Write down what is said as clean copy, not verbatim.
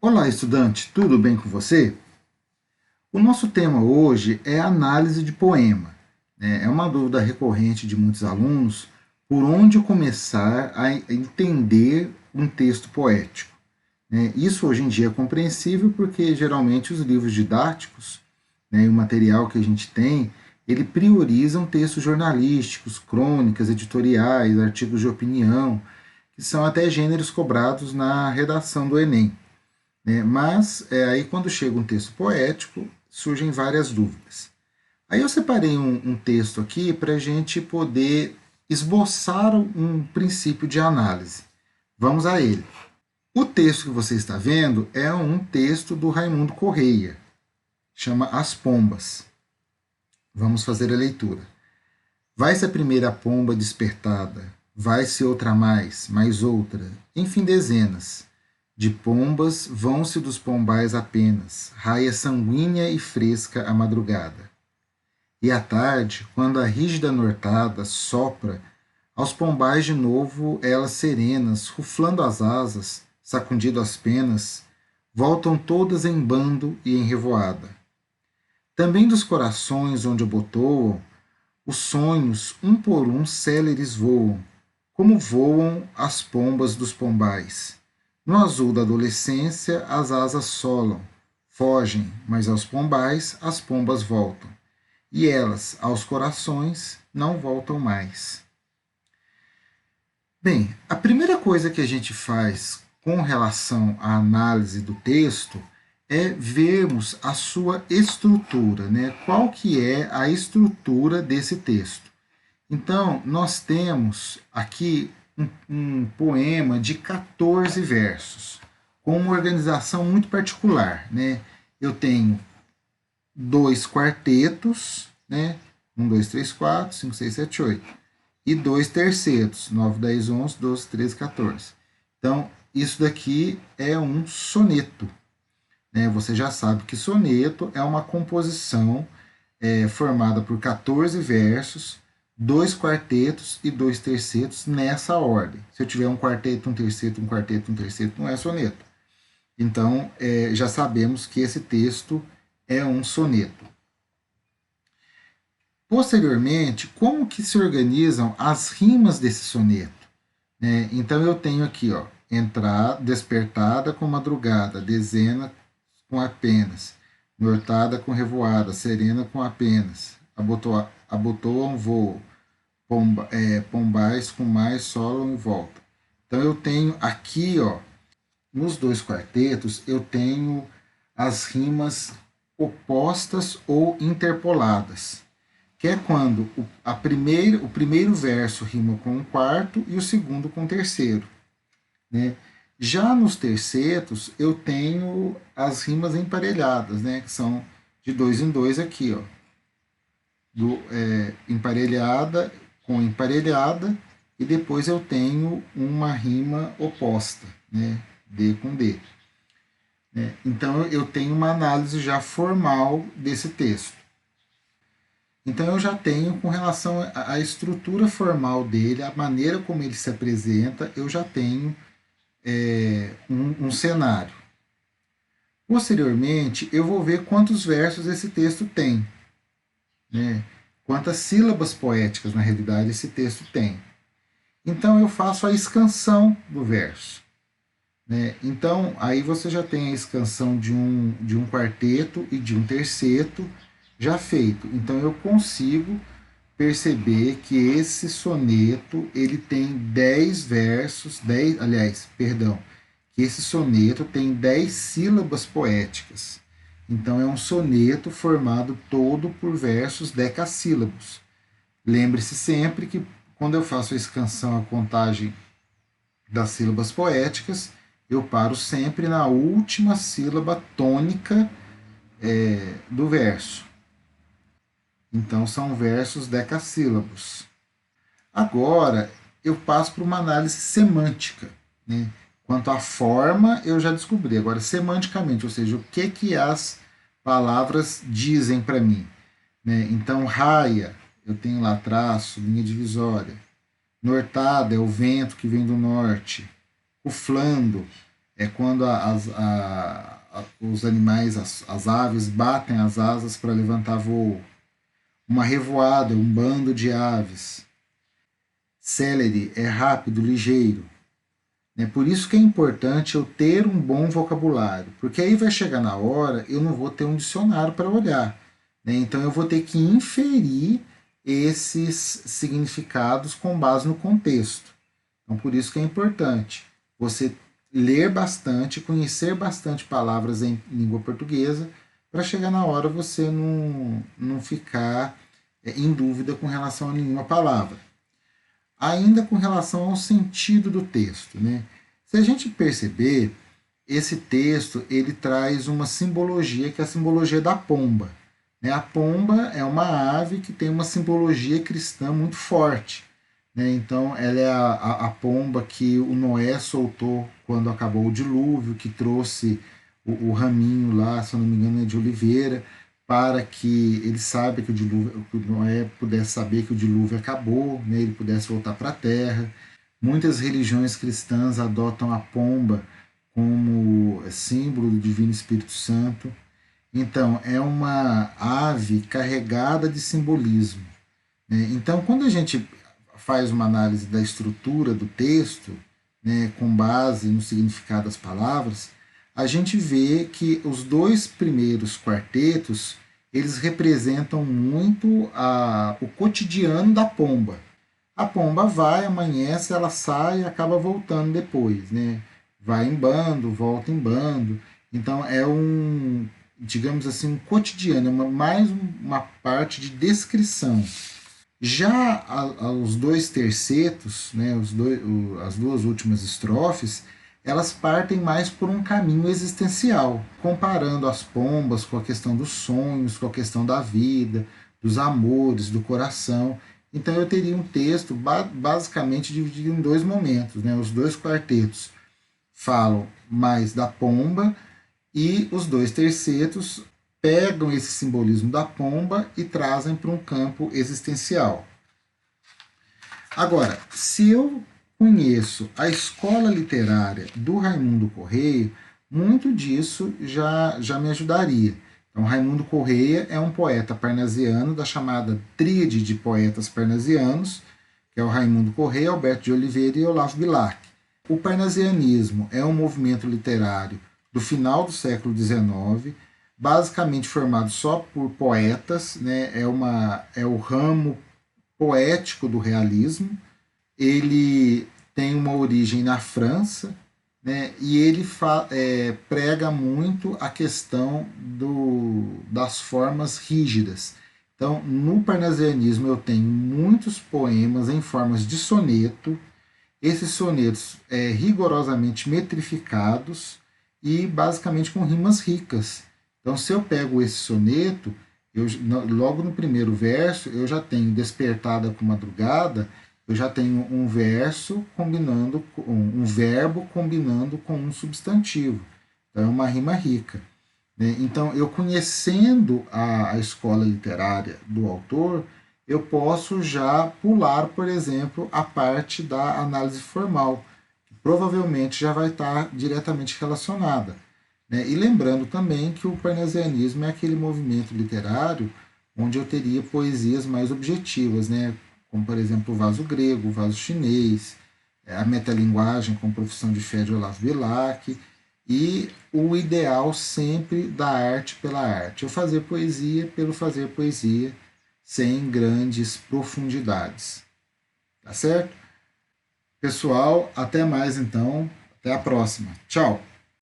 Olá, estudante, tudo bem com você? O nosso tema hoje é análise de poema. É uma dúvida recorrente de muitos alunos por onde começar a entender um texto poético. Isso hoje em dia é compreensível porque geralmente os livros didáticos, e o material que a gente tem, ele priorizam textos jornalísticos, crônicas, editoriais, artigos de opinião, que são até gêneros cobrados na redação do Enem. Mas aí quando chega um texto poético, surgem várias dúvidas. Aí eu separei um texto aqui para a gente poder esboçar um princípio de análise. Vamos a ele. O texto que você está vendo é um texto do Raimundo Correia, chama As Pombas. Vamos fazer a leitura. Vai-se a primeira pomba despertada, vai-se outra mais outra, enfim dezenas. De pombas vão-se dos pombais apenas, raia sanguínea e fresca a madrugada. E à tarde, quando a rígida nortada sopra, aos pombais de novo elas serenas, ruflando as asas, sacudindo as penas, voltam todas em bando e em revoada. Também dos corações onde abotoam, os sonhos, um por um, céleres voam, como voam as pombas dos pombais. No azul da adolescência, as asas solam, fogem, mas aos pombais as pombas voltam. E elas, aos corações, não voltam mais. Bem, a primeira coisa que a gente faz com relação à análise do texto é vermos a sua estrutura, Qual que é a estrutura desse texto? Então, nós temos aqui um poema de 14 versos, com uma organização muito particular. Eu tenho dois quartetos, 1, 2, 3, 4, 5, 6, 7, 8, e dois tercetos, 9, 10, 11, 12, 13, 14. Então, isso daqui é um soneto. Você já sabe que soneto é uma composição formada por 14 versos, dois quartetos e dois tercetos nessa ordem. Se eu tiver um quarteto, um terceto, um quarteto, um terceto, não é soneto. Então, já sabemos que esse texto é um soneto. Posteriormente, como que se organizam as rimas desse soneto? Então, eu tenho aqui, entrada, despertada com madrugada, dezena com apenas, nortada com revoada, serena com apenas, abotoa um voo, pombais com mais solo em volta. Então eu tenho aqui, nos dois quartetos, eu tenho as rimas opostas ou interpoladas, que é quando o primeiro verso rima com o quarto e o segundo com o terceiro. Já nos tercetos, eu tenho as rimas emparelhadas, que são de dois em dois aqui, emparelhada com emparelhada, e depois eu tenho uma rima oposta, D com D. Então eu tenho uma análise já formal desse texto. Então eu já tenho, com relação à estrutura formal dele, a maneira como ele se apresenta, eu já tenho um cenário. Posteriormente, eu vou ver quantos versos esse texto tem, quantas sílabas poéticas, na realidade, esse texto tem. Então, eu faço a escansão do verso. Então, aí você já tem a escansão de um quarteto e de um terceto já feito. Então, eu consigo perceber que esse soneto ele tem 10 versos, que esse soneto tem 10 sílabas poéticas. Então é um soneto formado todo por versos decassílabos. Lembre-se sempre que quando eu faço a escansão, a contagem das sílabas poéticas, eu paro sempre na última sílaba tônica do verso. Então são versos decassílabos. Agora eu passo para uma análise semântica. Quanto à forma, eu já descobri. Agora, semanticamente, ou seja, o que as palavras dizem para mim. Então, raia, eu tenho lá traço, linha divisória. Nortada é o vento que vem do norte. Ruflando é quando os animais, as aves, batem as asas para levantar voo. Uma revoada, um bando de aves. Celery é rápido, ligeiro. Né? Por isso que é importante eu ter um bom vocabulário, porque aí vai chegar na hora, eu não vou ter um dicionário para olhar. Né? Então eu vou ter que inferir esses significados com base no contexto. Então por isso que é importante você ler bastante, conhecer bastante palavras em língua portuguesa, para chegar na hora você não ficar em dúvida com relação a nenhuma palavra. Ainda com relação ao sentido do texto, né? Se a gente perceber, esse texto ele traz uma simbologia que é a simbologia da pomba. Né? A pomba é uma ave que tem uma simbologia cristã muito forte. Né? Então, ela é a pomba que o Noé soltou quando acabou o dilúvio, que trouxe o raminho lá, se eu não me engano, é de oliveira, para que ele saiba que o dilúvio, que Noé pudesse saber que o dilúvio acabou, né? Ele pudesse voltar para a terra. Muitas religiões cristãs adotam a pomba como símbolo do Divino Espírito Santo. Então, é uma ave carregada de simbolismo. Né? Então, quando a gente faz uma análise da estrutura do texto, né, com base no significado das palavras, a gente vê que os dois primeiros quartetos eles representam muito o cotidiano da pomba. A pomba vai, amanhece, ela sai e acaba voltando depois, né? Vai em bando, volta em bando. Então é um, digamos assim, um cotidiano, mais uma parte de descrição. Já os dois tercetos, né, as duas últimas estrofes, elas partem mais por um caminho existencial, comparando as pombas com a questão dos sonhos, com a questão da vida, dos amores, do coração. Então eu teria um texto basicamente dividido em dois momentos. Né? Os dois quartetos falam mais da pomba e os dois tercetos pegam esse simbolismo da pomba e trazem para um campo existencial. Agora, se eu conheço a escola literária do Raimundo Correia, muito disso já me ajudaria. Então, Raimundo Correia é um poeta parnasiano da chamada tríade de poetas parnasianos, que é o Raimundo Correia, Alberto de Oliveira e Olavo Bilac. O parnasianismo é um movimento literário do final do século XIX, basicamente formado só por poetas, né? É o ramo poético do realismo. Ele tem uma origem na França, né? E ele prega muito a questão das formas rígidas. Então, no parnasianismo eu tenho muitos poemas em formas de soneto. Esses sonetos rigorosamente metrificados e basicamente com rimas ricas. Então, se eu pego esse soneto, logo no primeiro verso, eu já tenho despertada com madrugada, eu já tenho um verso combinando, um verbo combinando com um substantivo. Então, é uma rima rica. Né? Então, eu conhecendo a escola literária do autor, eu posso já pular, por exemplo, a parte da análise formal, que provavelmente já vai estar diretamente relacionada. Né? E lembrando também que o parnasianismo é aquele movimento literário onde eu teria poesias mais objetivas, né? Como, por exemplo, o vaso grego, o vaso chinês, a metalinguagem com profissão de fé de Olavo Bilac, e o ideal sempre da arte pela arte. Eu fazer poesia pelo fazer poesia, sem grandes profundidades. Tá certo? Pessoal, até mais então. Até a próxima. Tchau!